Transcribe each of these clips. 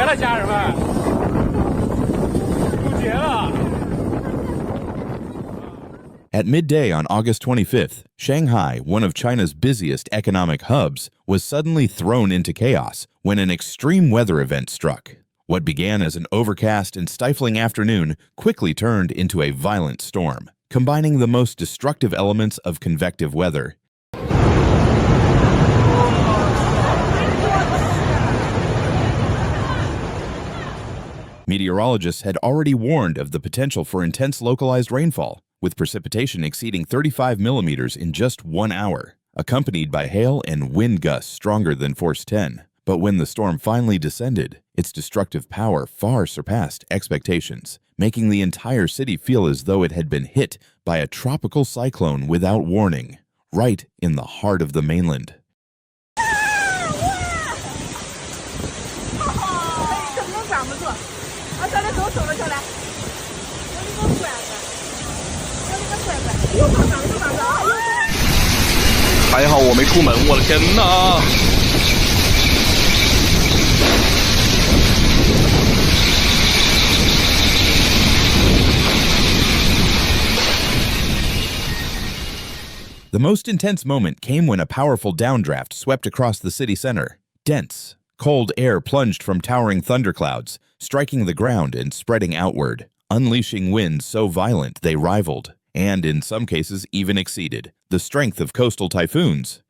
了，家人们，渡劫了。 At midday on August 25th, Shanghai, one of China's busiest economic hubs, was suddenly thrown into chaos when an extreme weather event struck. What began as an overcast and stifling afternoon quickly turned into a violent storm, combining the most destructive elements of convective weather. Meteorologists had already warned of the potential for intense localized rainfall, with precipitation exceeding 35 millimeters in just 1 hour, accompanied by hail and wind gusts stronger than force 10. But when the storm finally descended, its destructive power far surpassed expectations, making the entire city feel as though it had been hit by a tropical cyclone without warning, right in the heart of the mainland. The most intense moment came when a powerful downdraft swept across the city center. Dense, cold air plunged from towering thunderclouds, striking the ground and spreading outward, unleashing winds so violent they rivaled, and in some cases even exceeded, the strength of coastal typhoons.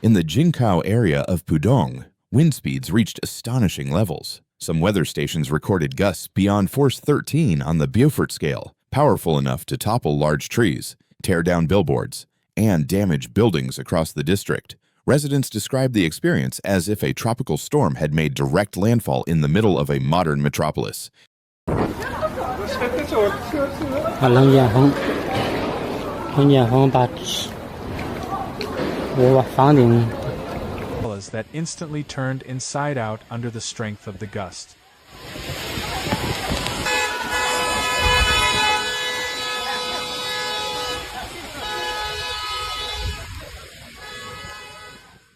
In the Jingkou area of Pudong, wind speeds reached astonishing levels. Some weather stations recorded gusts beyond force 13 on the Beaufort scale, powerful enough to topple large trees, tear down billboards, and damage buildings across the district. Residents described the experience as if a tropical storm had made direct landfall in the middle of a modern metropolis. That instantly turned inside out under the strength of the gust.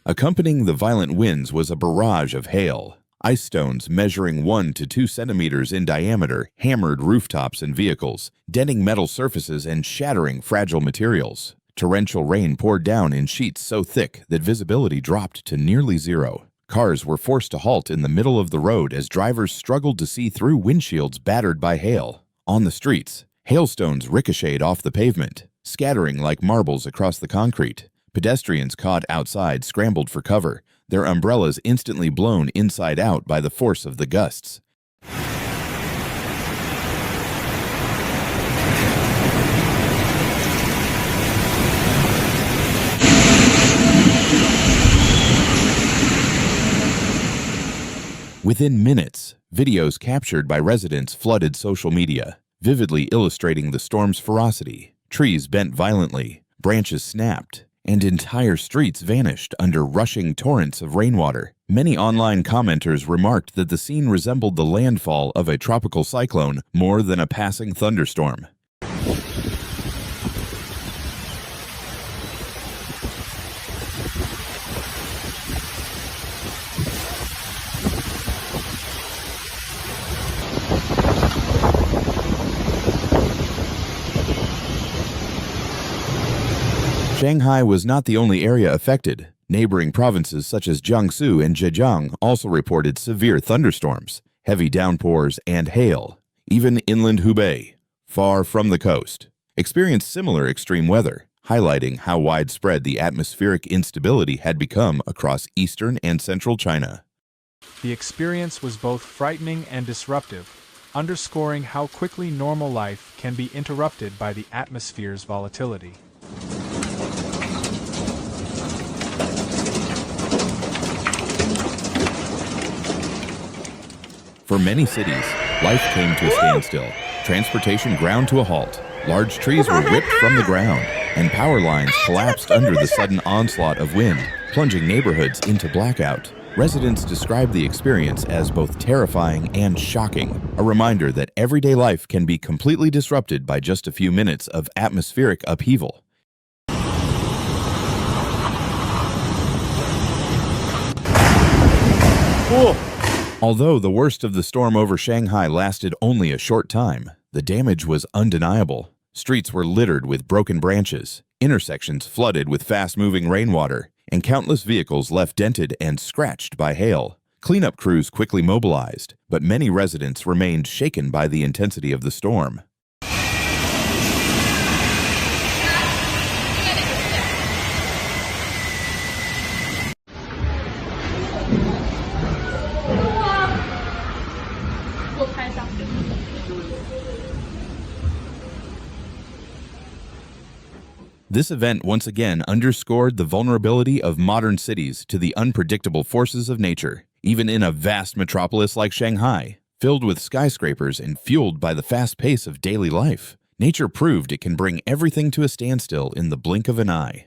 Accompanying the violent winds was a barrage of hail. Ice stones measuring 1 to 2 centimeters in diameter hammered rooftops and vehicles, denting metal surfaces and shattering fragile materials. Torrential rain poured down in sheets so thick that visibility dropped to nearly zero. Cars were forced to halt in the middle of the road as drivers struggled to see through windshields battered by hail. On the streets, hailstones ricocheted off the pavement, scattering like marbles across the concrete. Pedestrians caught outside scrambled for cover, their umbrellas instantly blown inside out by the force of the gusts. Within minutes, videos captured by residents flooded social media, vividly illustrating the storm's ferocity. Trees bent violently, branches snapped, and entire streets vanished under rushing torrents of rainwater. Many online commenters remarked that the scene resembled the landfall of a tropical cyclone more than a passing thunderstorm. Shanghai was not the only area affected. Neighboring provinces such as Jiangsu and Zhejiang also reported severe thunderstorms, heavy downpours, and hail. Even inland Hubei, far from the coast, experienced similar extreme weather, highlighting how widespread the atmospheric instability had become across eastern and central China. The experience was both frightening and disruptive, underscoring how quickly normal life can be interrupted by the atmosphere's volatility. For many cities, life came to a standstill. Transportation ground to a halt. Large trees were ripped from the ground, and power lines collapsed under the sudden onslaught of wind, plunging neighborhoods into blackout. Residents described the experience as both terrifying and shocking, a reminder that everyday life can be completely disrupted by just a few minutes of atmospheric upheaval. Although the worst of the storm over Shanghai lasted only a short time, the damage was undeniable. Streets were littered with broken branches, intersections flooded with fast-moving rainwater, and countless vehicles left dented and scratched by hail. Cleanup crews quickly mobilized, but many residents remained shaken by the intensity of the storm. This event once again underscored the vulnerability of modern cities to the unpredictable forces of nature. Even in a vast metropolis like Shanghai, filled with skyscrapers and fueled by the fast pace of daily life, nature proved it can bring everything to a standstill in the blink of an eye.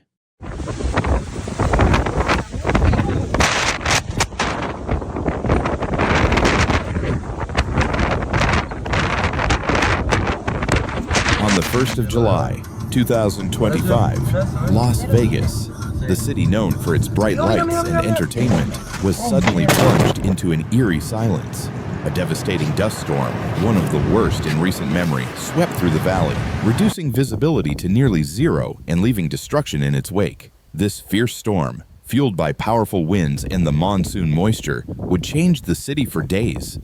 On the 1st of July, 2025, Las Vegas, the city known for its bright lights and entertainment, was suddenly plunged into an eerie silence. A devastating dust storm, one of the worst in recent memory, swept through the valley, reducing visibility to nearly zero and leaving destruction in its wake. This fierce storm, fueled by powerful winds and the monsoon moisture, would change the city for days.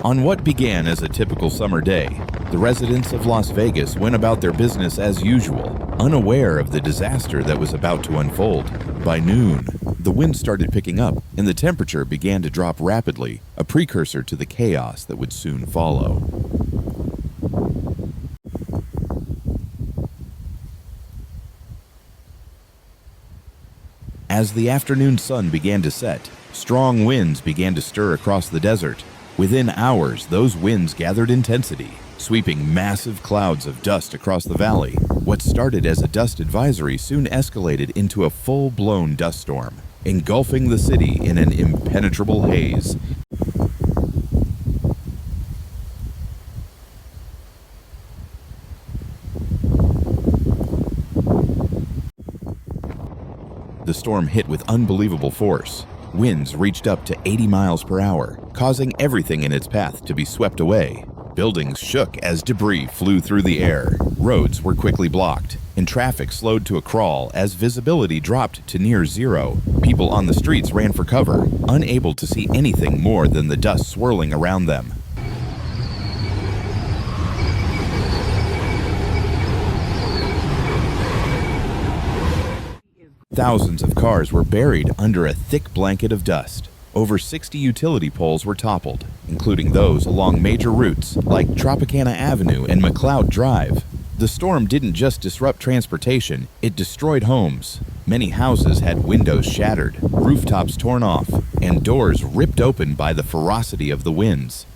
On what began as a typical summer day, the residents of Las Vegas went about their business as usual, unaware of the disaster that was about to unfold. By noon, the wind started picking up and the temperature began to drop rapidly, a precursor to the chaos that would soon follow. As the afternoon sun began to set, strong winds began to stir across the desert. Within hours, those winds gathered intensity, sweeping massive clouds of dust across the valley. What started as a dust advisory soon escalated into a full-blown dust storm, engulfing the city in an impenetrable haze. The storm hit with unbelievable force. Winds reached up to 80 miles per hour, causing everything in its path to be swept away. Buildings shook as debris flew through the air. Roads were quickly blocked, and traffic slowed to a crawl as visibility dropped to near zero. People on the streets ran for cover, unable to see anything more than the dust swirling around them. Thousands of cars were buried under a thick blanket of dust. Over 60 utility poles were toppled, including those along major routes like Tropicana Avenue and McLeod Drive. The storm didn't just disrupt transportation, it destroyed homes. Many houses had windows shattered, rooftops torn off, and doors ripped open by the ferocity of the winds.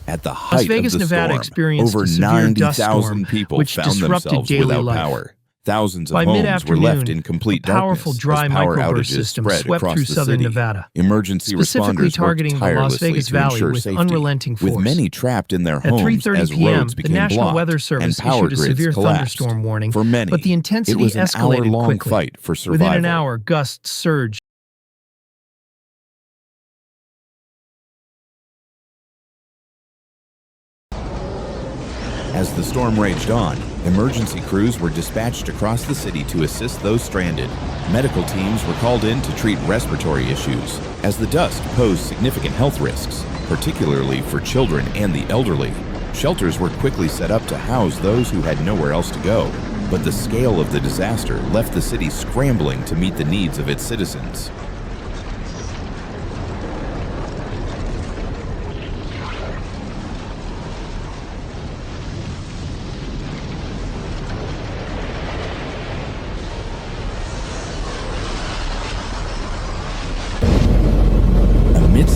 At the height Las Vegas, of the Nevada storm, experienced over a severe dust 90,000 storm, people which found disrupted themselves daily without life. power. Thousands of By homes were mid-afternoon, left in complete a powerful darkness dry as power microburst outages system spread swept across through the southern city. Nevada, Emergency specifically responders targeting worked the Las tirelessly Vegas to Valley ensure with safety, unrelenting with force. many trapped in their At homes 3:30 as p.m., roads the became National blocked Weather and Service power issued a grids severe collapsed. thunderstorm warning, For many, but the intensity it was an escalated hour-long quickly. fight for survival. Within an hour, gusts surged. As the storm raged on, emergency crews were dispatched across the city to assist those stranded. Medical teams were called in to treat respiratory issues, as the dust posed significant health risks, particularly for children and the elderly. Shelters were quickly set up to house those who had nowhere else to go, but the scale of the disaster left the city scrambling to meet the needs of its citizens.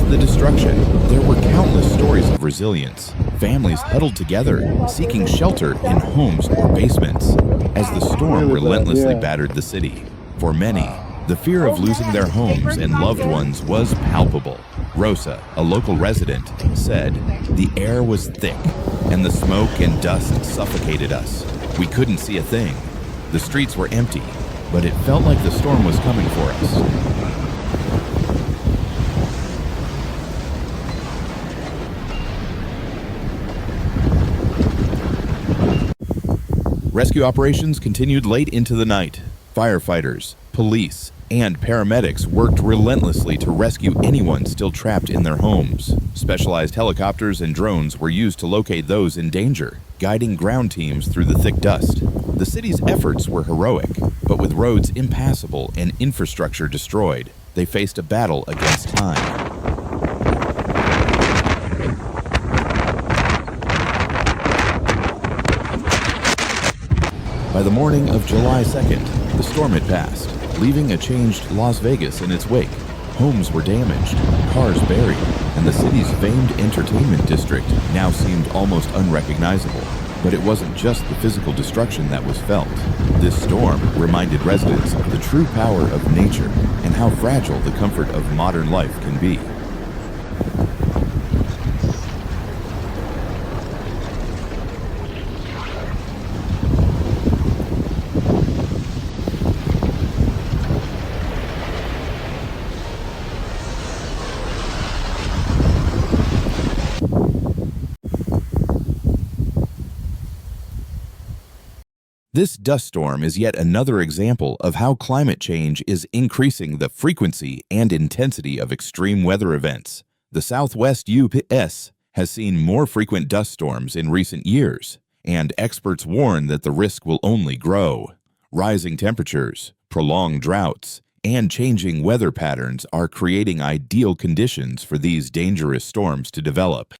Amidst the destruction, there were countless stories of resilience. Families huddled together, seeking shelter in homes or basements, as the storm relentlessly battered the city. For many, the fear of losing their homes and loved ones was palpable. Rosa, a local resident, said, "The air was thick, and the smoke and dust suffocated us. We couldn't see a thing. The streets were empty, but it felt like the storm was coming for us." Rescue operations continued late into the night. Firefighters, police, and paramedics worked relentlessly to rescue anyone still trapped in their homes. Specialized helicopters and drones were used to locate those in danger, guiding ground teams through the thick dust. The city's efforts were heroic, but with roads impassable and infrastructure destroyed, they faced a battle against time. By the morning of July 2nd, the storm had passed, leaving a changed Las Vegas in its wake. Homes were damaged, cars buried, and the city's famed entertainment district now seemed almost unrecognizable. But it wasn't just the physical destruction that was felt. This storm reminded residents of the true power of nature and how fragile the comfort of modern life can be. This dust storm is yet another example of how climate change is increasing the frequency and intensity of extreme weather events. The Southwest U.S. has seen more frequent dust storms in recent years, and experts warn that the risk will only grow. Rising temperatures, prolonged droughts, and changing weather patterns are creating ideal conditions for these dangerous storms to develop.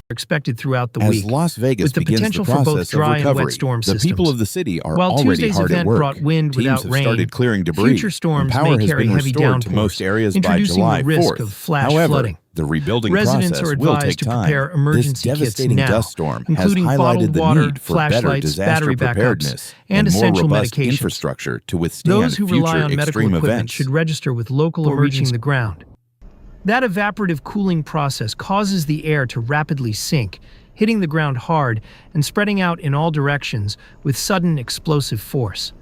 Expected throughout the As week, Las Vegas with the begins potential the for both process dry of and wet recovery, storm the systems. people of the city are While already Tuesday's hard at event work. brought wind Teams without have rain, started clearing debris, future and storms power may has carry been heavy restored to downpours, most areas by introducing July the risk 4th. of flash However, flooding. the rebuilding Residents process are will advised take to time. prepare This emergency kits devastating now, dust storm has including highlighted bottled the water, need for better flashlights, disaster battery backups, preparedness and more essential robust medications. infrastructure to withstand Those who rely future on medical extreme equipment events. should register with local or reaching the ground. That evaporative cooling process causes the air to rapidly sink, hitting the ground hard and spreading out in all directions with sudden explosive force.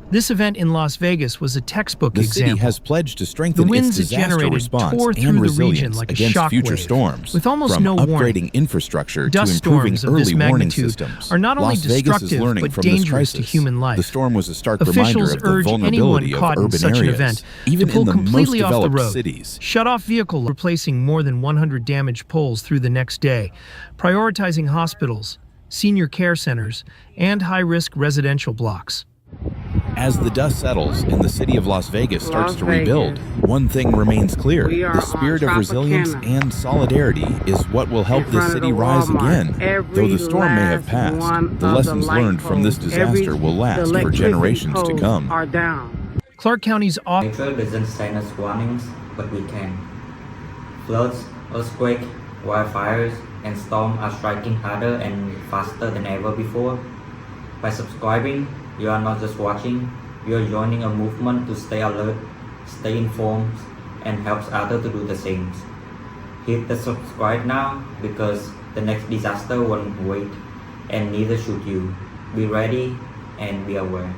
This event in Las Vegas was a textbook The example. city has pledged to strengthen The winds its it disaster generated response tore and through the resilience region like a against shock future wave. storms. With almost From no upgrading warning, infrastructure dust to improving storms of early this warning magnitude systems, are not only Las Vegas is destructive learning but from this dangerous to crisis. human life. The storm was a stark Officials reminder of the urge anyone vulnerability of caught in urban such an areas, event even to pull in the most completely off the developed road, cities. shut off vehicles, replacing more than 100 damaged poles through the next day, prioritizing hospitals, senior care centers, and high-risk residential blocks. As the dust settles and the city of Las Vegas starts to rebuild, one thing remains clear. The spirit of resilience and solidarity is what will help this city rise again. Though the storm may have passed, the lessons learned from this disaster will last for generations to come. Clark County's Nature doesn't send us warnings, but we can. Floods, earthquakes, wildfires, and storms are striking harder and faster than ever before. By subscribing, you are not just watching, you are joining a movement to stay alert, stay informed, and helps others to do the same. Hit the subscribe now because the next disaster won't wait, and neither should you. Be ready and be aware.